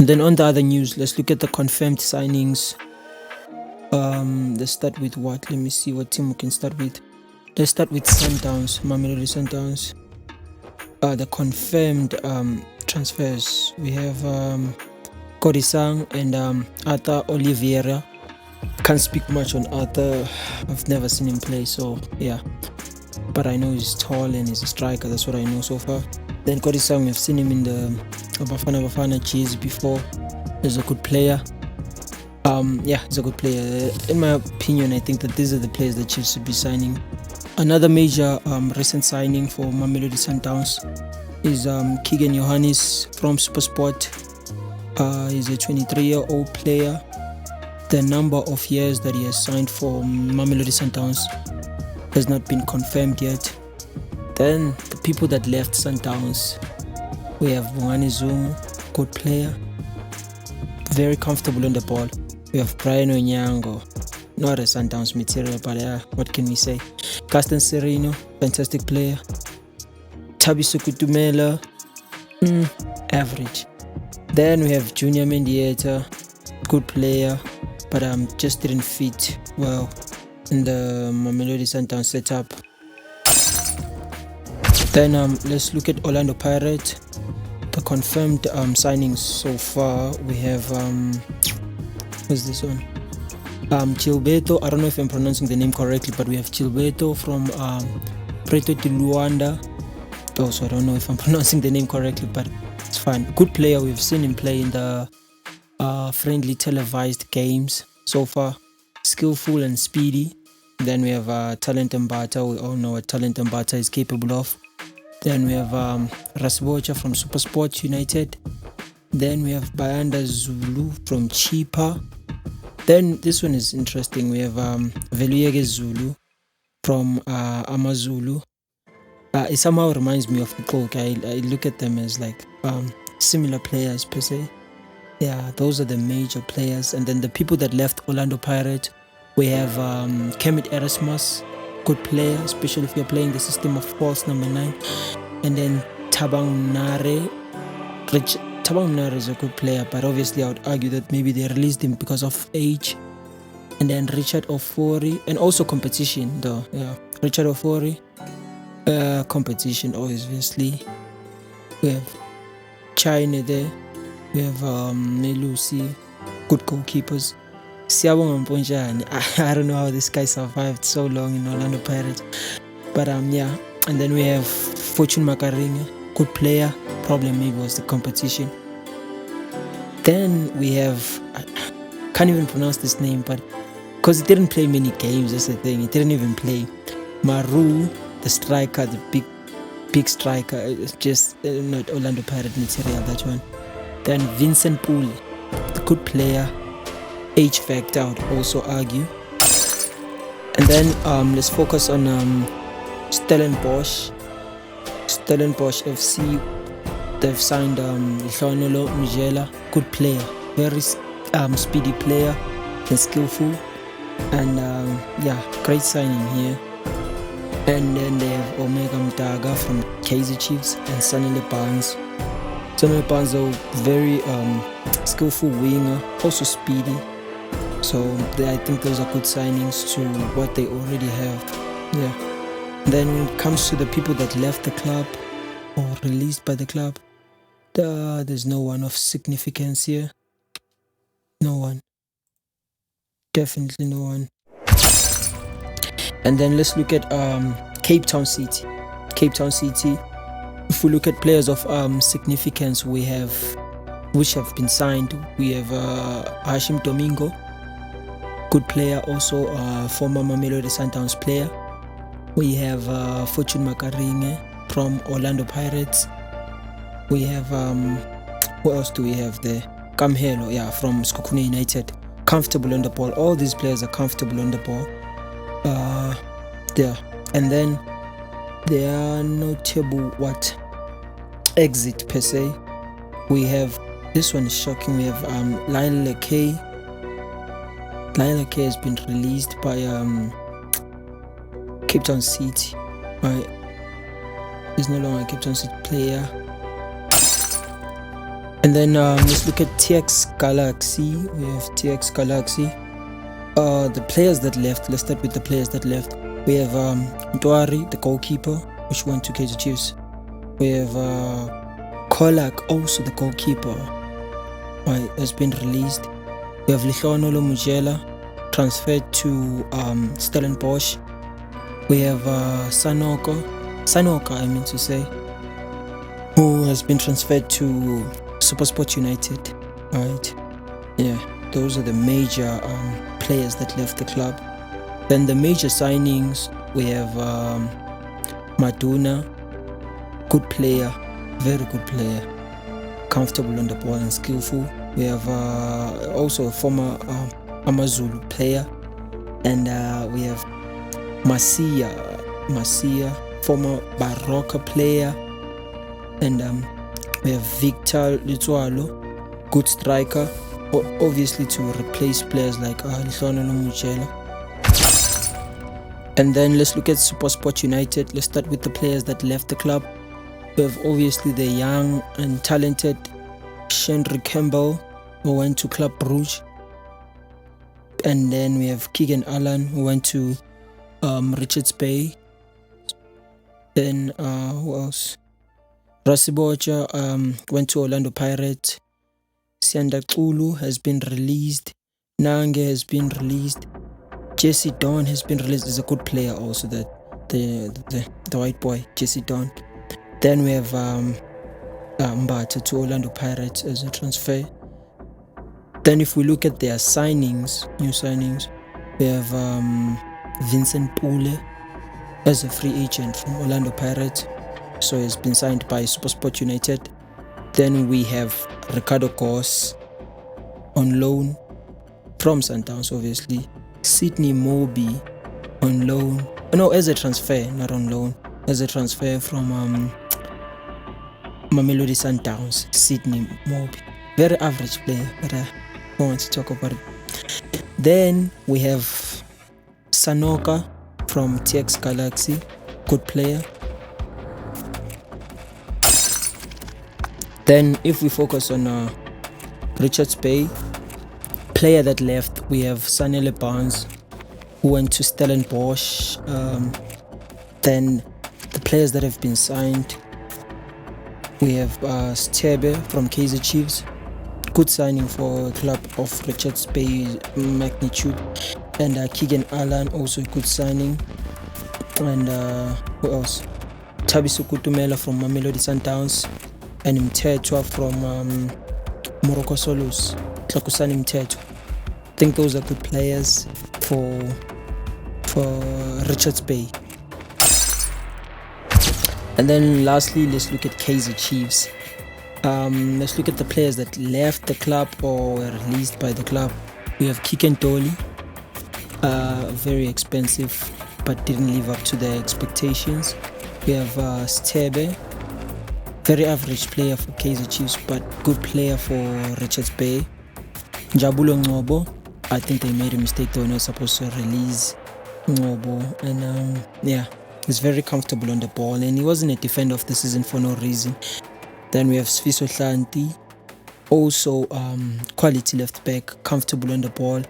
And then on the other news, let's look at the confirmed signings. Let's start with what? Let me see what team we can start with. Let's start with Sundowns, Mamelodi Sundowns. The confirmed transfers. We have Kodisang and Arthur Oliveira. Can't speak much on Arthur. I've never seen him play, so yeah. But I know he's tall and he's a striker. That's what I know so far. Then Kodisang, we've seen him in the Bafana Chiefs before. He's a good player. Yeah, he's a good player. In my opinion, I think that these are the players that Chiefs should be signing. Another major recent signing for Mamelodi Sundowns is Keegan Johannes from SuperSport. He's a 23-year-old player. The number of years that he has signed for Mamelodi Sundowns has not been confirmed yet. Then the people that left Sundowns, we have Bongani Zungu, good player, very comfortable on the ball. We have Brian Onyango, not a Sundowns material, but what can we say? Carsten Serino, fantastic player. Thabiso Kutumela, average. Then we have Junior Mendieta, good player, but just didn't fit well in the Mamelodi Sundowns setup. Then let's look at Orlando Pirates. The confirmed signings so far, we have what's this one? Gilberto. I don't know if I'm pronouncing the name correctly, but we have Gilberto from Preto de Luanda. Also, I don't know if I'm pronouncing the name correctly, but it's fine. Good player. We've seen him play in the friendly televised games so far. Skillful and speedy. Then we have Talent Mbata. We all know what Talent Mbata is capable of. Then we have Rasbocha from SuperSport United. Then we have Bayanda Zulu from Chipa. Then this one is interesting. We have Veluyege Zulu from Amazulu. It somehow reminds me of the Coke. I look at them as like similar players per se. Yeah, those are the major players. And then the people that left Orlando Pirates, we have Kemit Erasmus, good player, especially if you're playing the system of false number 9. And then Tabang Nare. Tabang Nare is a good player, but obviously I would argue that maybe they released him because of age. And then Richard Ofori, and also competition though. Yeah, Richard Ofori, competition obviously. We have China there. We have Melusi, good goalkeepers. Siabonga Mponjane. I don't know how this guy survived so long in Orlando Pirates. But yeah. And then we have Fortune Makaringa, good player. Problem maybe was the competition. Then we have, I can't even pronounce this name, but because he didn't play many games, that's the thing. He didn't even play. Maru, the striker, the big striker. It's just not Orlando Pirate material, that one. Then Vincent Poole, the good player. Age factor, I would also argue. And then let's focus on Stellenbosch FC. They've signed Hlonolo Mjela, good player, very speedy player and skillful, and yeah, great signing here. And then they have Omega Mtaga from Kaizer Chiefs and Sanele Barnes. Sanele Barnes is a very skillful winger, also speedy. So I think those are good signings to what they already have. Yeah. Then when it comes to the people that left the club, or released by the club. There's no one of significance here. No one. Definitely no one. And then let's look at Cape Town City. Cape Town City. If we look at players of significance, which have been signed. We have Hashim Domingo, good player, also former Mamelodi Sundowns player. We have Fortune Makaringe from Orlando Pirates. We have who else do we have there? Kamhelo, yeah, from SuperSport United. Comfortable on the ball. All these players are comfortable on the ball. There. And then there are notable exit per se. We have, this one is shocking, we have Lionel K. Lionel K has been released by Cape Town City. Right. He's no longer a Cape Town City player. And then let's look at TX Galaxy. We have TX Galaxy. The players that left, let's start with the players that left. We have Ntwari, the goalkeeper, which went to Kaizer Chiefs. We have Kolak, also the goalkeeper, has been released. We have Lihlono Mujela, transferred to Stellenbosch. We have Sanoka, I mean to say, who has been transferred to SuperSport United. Right? Yeah, those are the major players that left the club. Then the major signings, we have Maduna, good player, very good player, comfortable on the ball and skillful. We have also a former Amazulu player, and we have Masia, former Baroka player, and we have Victor Lutwalo, good striker, obviously to replace players like Lihlono Mujela. And then let's look at SuperSport United. Let's start with the players that left the club. We have obviously the young and talented Shendry Campbell, who went to Club Brugge. And then we have Keegan Allen, who went to Richards Bay. Then who else? Rasibocha went to Orlando Pirates. Sianda Kulu has been released. Nange has been released. Jesse Don has been released. Is a good player also, that the white boy Jesse Don. Then we have Mbata to Orlando Pirates as a transfer. Then if we look at their signings, new signings, we have Vincent Pule as a free agent from Orlando Pirates, so he's been signed by SuperSport United. Then we have Ricardo Goss on loan from Sundowns, obviously. Sydney Moby on loan. No, as a transfer, not on loan. As a transfer from Mamelodi Sundowns. Sydney Moby. Very average player, but I don't want to talk about it. Then we have Sanoka from TX Galaxy. Good player. Then if we focus on Richards Bay, player that left, we have Sanele Barnes, who went to Stellenbosch. Then the players that have been signed, we have Stebe from Kaizer Chiefs, good signing for a club of Richards Bay magnitude. And Keegan Allen, also a good signing. And who else? Thabiso Kutumela from Mamelodi Sundowns, and Mthethwa from Morocco Solos. Tlakusani Mthethwa. I think those are good players for Richards Bay. And then lastly, let's look at Kaizer Chiefs. Let's look at the players that left the club or were released by the club. We have Kiken Dolly, very expensive but didn't live up to their expectations. We have Stebe, very average player for Kaizer Chiefs but good player for Richards Bay. Njabulo Ngobo, I think they made a mistake. They were not supposed to release Ngobo, and yeah, he's very comfortable on the ball, and he wasn't a defender of the season for no reason. Then we have Sfiso Hlanti, also quality left back, comfortable on the ball,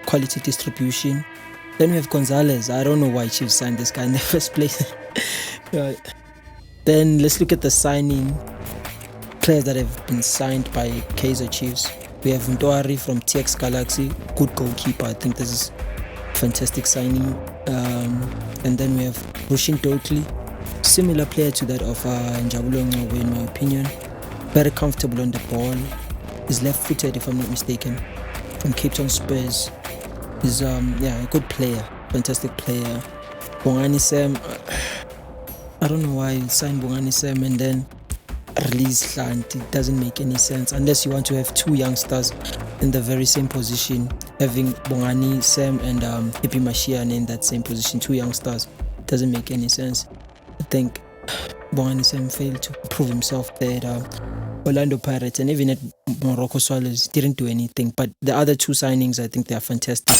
quality distribution. Then we have Gonzalez. I don't know why Chiefs signed this guy in the first place. Then let's look at the signing players that have been signed by Kaizer Chiefs. We have Ntoari from TX Galaxy, good goalkeeper. I think this is a fantastic signing. And then we have Rushin Dokli, similar player to that of Njabulo Ngcobo in my opinion. Very comfortable on the ball. He's left-footed if I'm not mistaken. From Cape Town Spurs. He's a good player, fantastic player. Bongani Sam, I don't know why you signed Bongani Sam and then release Hlant. It doesn't make any sense unless you want to have two youngsters in the very same position. Having Bongani Sam and Happy Mashiane in that same position, two youngsters, doesn't make any sense. I think Bongani Sam failed to prove himself there at Orlando Pirates, and even at Morocco Swallows didn't do anything. But the other two signings, I think they are fantastic.